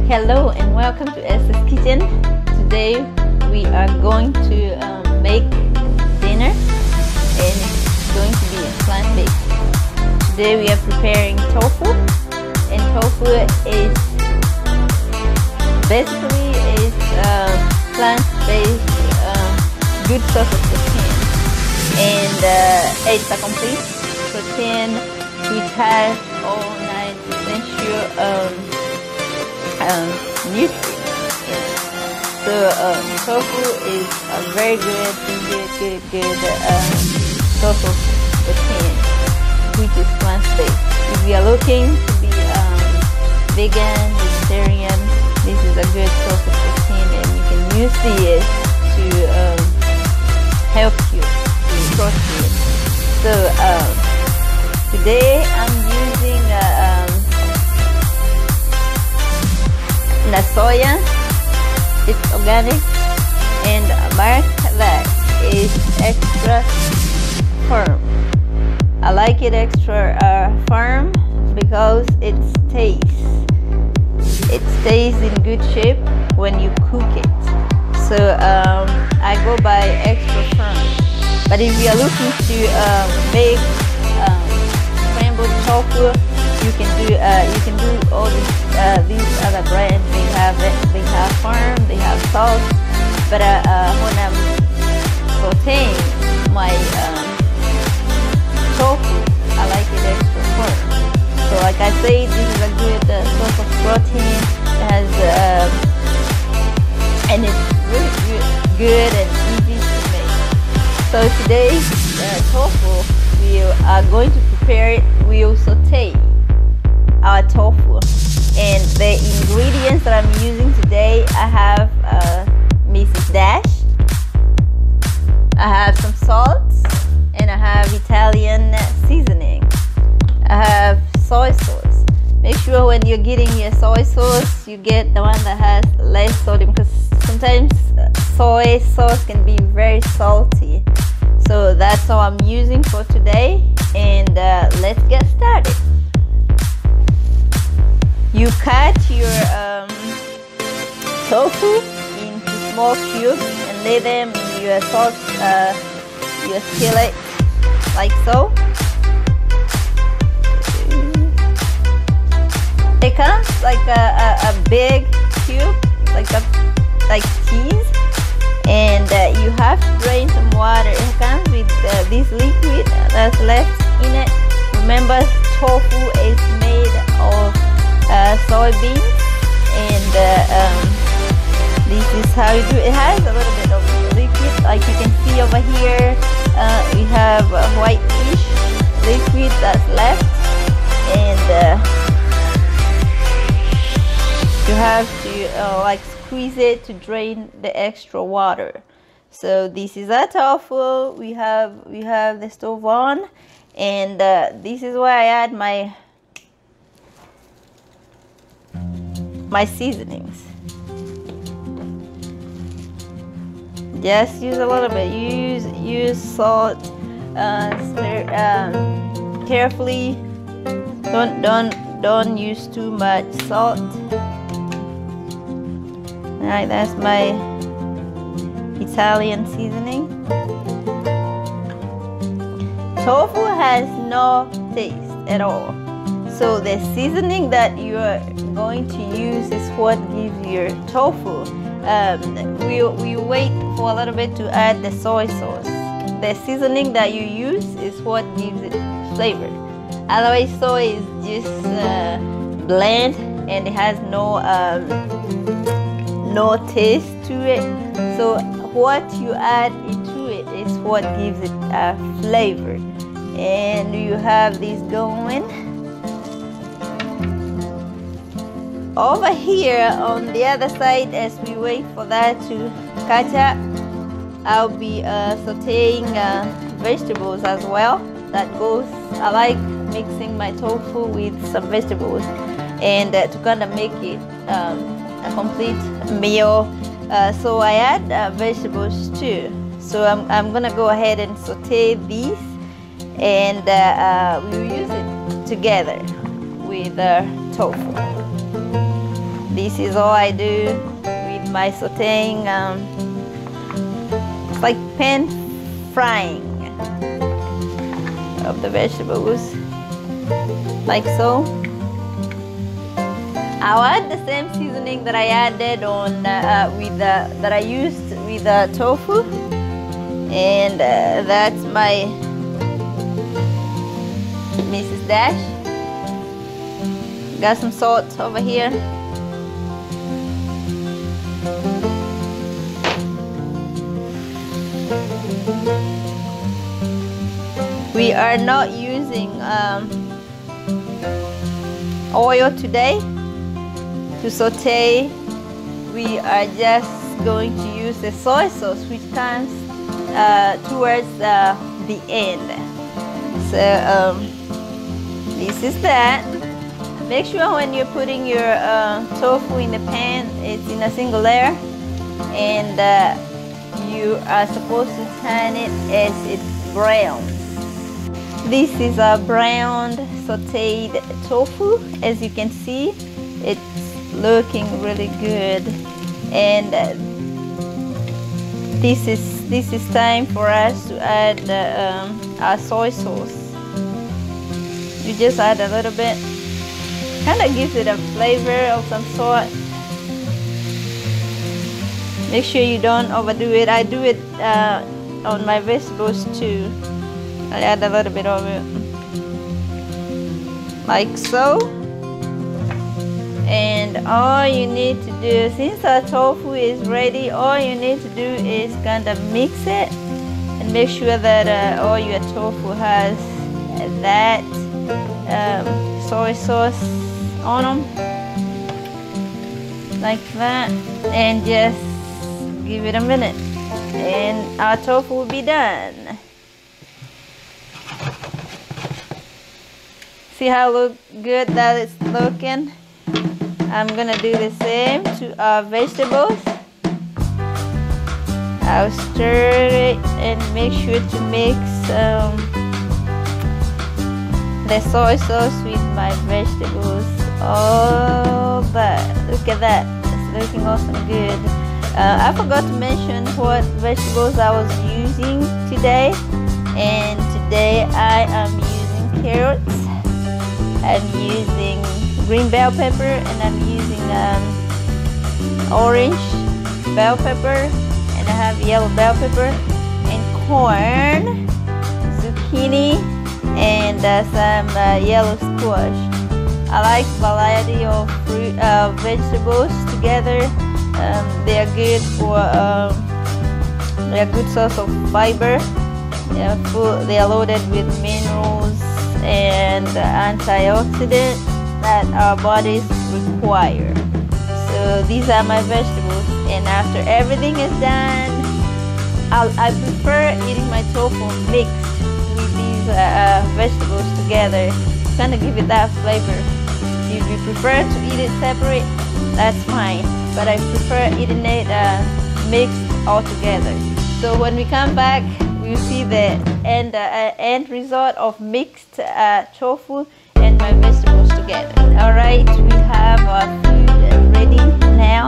Hello and welcome to Esther's Kitchen. Today we are going to make dinner and it's going to be plant-based. Today we are preparing tofu, and tofu is basically plant-based good source of protein, and it's a complete protein which has all 9 essential nutrients in it. So tofu is a very good source of protein, which is plant-based. If you are looking to be vegan, vegetarian, this is a good source of protein, and you can use this to help you with protein. So today I'm using the soya. It's organic, and mark that is extra firm. I like it extra firm because it stays in good shape when you cook it. So I go by extra firm. But if you are looking to make scrambled tofu, you can do all these other brands. They have firm, they have soft. But when I'm sauteing my tofu, I like it extra firm. So like I say, this is a good source of protein. It has and it's really good and easy to make. So today's tofu, we are going to prepare it. We'll saute our tofu, and the ingredients that I'm using today, I have Mrs. Dash, I have some salt, and I have Italian seasoning. I have soy sauce. Make sure when you're getting your soy sauce, you get the one that has less sodium, because sometimes soy sauce can be very salty. So that's all I'm using for today, and let's get started. You cut your tofu into small cubes and lay them in your your skillet like so. It comes like a big cube, like cheese, and you have to drain some water. It comes with this liquid that's left in it. Remember, tofu is made of soybeans, and this is how you do it. It has a little bit of liquid, like you can see over here. We have whitish liquid that's left, and you have to like squeeze it to drain the extra water. So this is our tofu. We have the stove on, and this is where I add my seasonings. Just use a little bit. Use salt. Stir carefully. Don't use too much salt. Alright, that's my Italian seasoning. Tofu has no taste at all. So the seasoning that you are going to use is what gives your tofu. We wait for a little bit to add the soy sauce. The seasoning that you use is what gives it flavor. Otherwise, soy is just bland and it has no taste to it. So what you add into it is what gives it a flavor. And you have this going. Over here on the other side, as we wait for that to catch up, I'll be sauteing vegetables as well. I like mixing my tofu with some vegetables, and to kind of make it a complete meal. So I add vegetables too. So I'm gonna go ahead and saute these, and we'll use it together with tofu. this is all I do with my sauteing. It's like pan frying of the vegetables, like so. I'll add the same seasoning that I added on that I used with the tofu, and that's my Mrs. Dash. Got some salt over here. We are not using oil today to saute. We are just going to use the soy sauce, which comes towards the end. So this is that. Make sure when you're putting your tofu in the pan, it's in a single layer, and you are supposed to turn it as it browns. This is a browned sauteed tofu. As you can see, it's looking really good, and this is time for us to add our soy sauce. You just add a little bit, kind of gives it a flavor of some sort. Make sure you don't overdo it. I do it on my vegetables too. I add a little bit of it, like so. And all you need to do, since our tofu is ready, all you need to do is kind of mix it and make sure that all your tofu has that soy sauce on them, like that, and just give it a minute and our tofu will be done. See how good that is looking? I'm gonna do the same to our vegetables. I'll stir it and make sure to mix the soy sauce with my vegetables. Oh, but look at that, it's looking awesome good. I forgot to mention what vegetables I was using today, and today I am using carrots, I'm using green bell pepper, and I'm using orange bell pepper, and I have yellow bell pepper, and corn, zucchini, and some yellow squash. I like variety of fruit vegetables together. They are good for they are good source of fiber. They are loaded with minerals and antioxidants that our bodies require. So these are my vegetables, and after everything is done, I prefer eating my tofu mixed with these vegetables together, kind of give it that flavor. If you prefer to eat it separate, that's fine, but I prefer eating it mixed all together. So when we come back, we'll see the end result of mixed tofu and my vegetables together. Alright, we have our food ready now,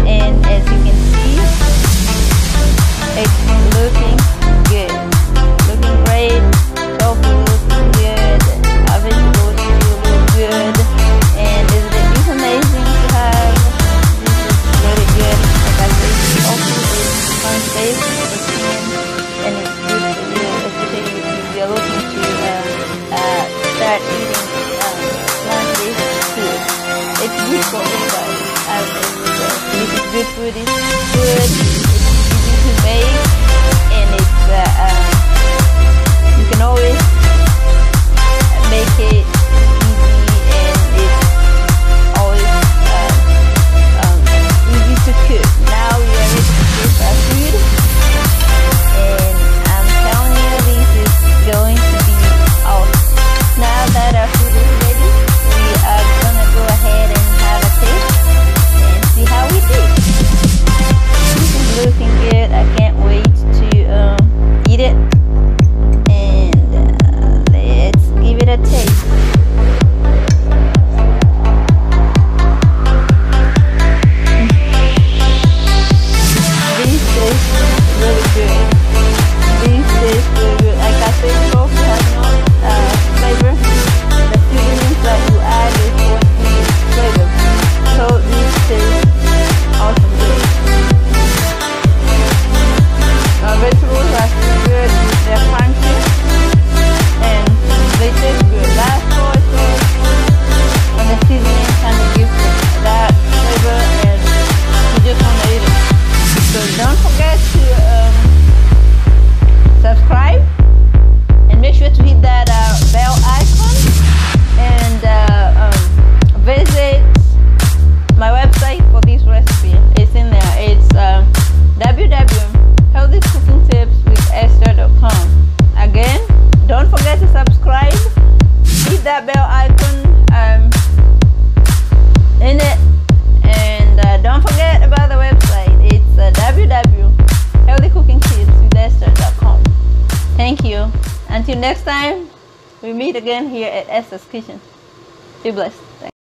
and as you can see, it's looking good, looking great. Tofu looking good, our vegetables look good, and it's amazing to have. This is really good. Like I said, tofu is plant-based protein, and it's good for you, especially if you're looking to start eating plant-based food. It's good for everybody. I would say this is good food. It's good. It's easy to make, and it's you can always make it easy, and it's always easy to cook. Now we are ready to cook our food, and I'm telling you, this is going to be awesome. Now that our food is ready, we are gonna go ahead and have a taste and see how we do. This is looking good. I can't wait to eat it, and let's give it a taste. Thank you. Until next time, we meet again here at Esther's Kitchen. Be blessed. Thanks.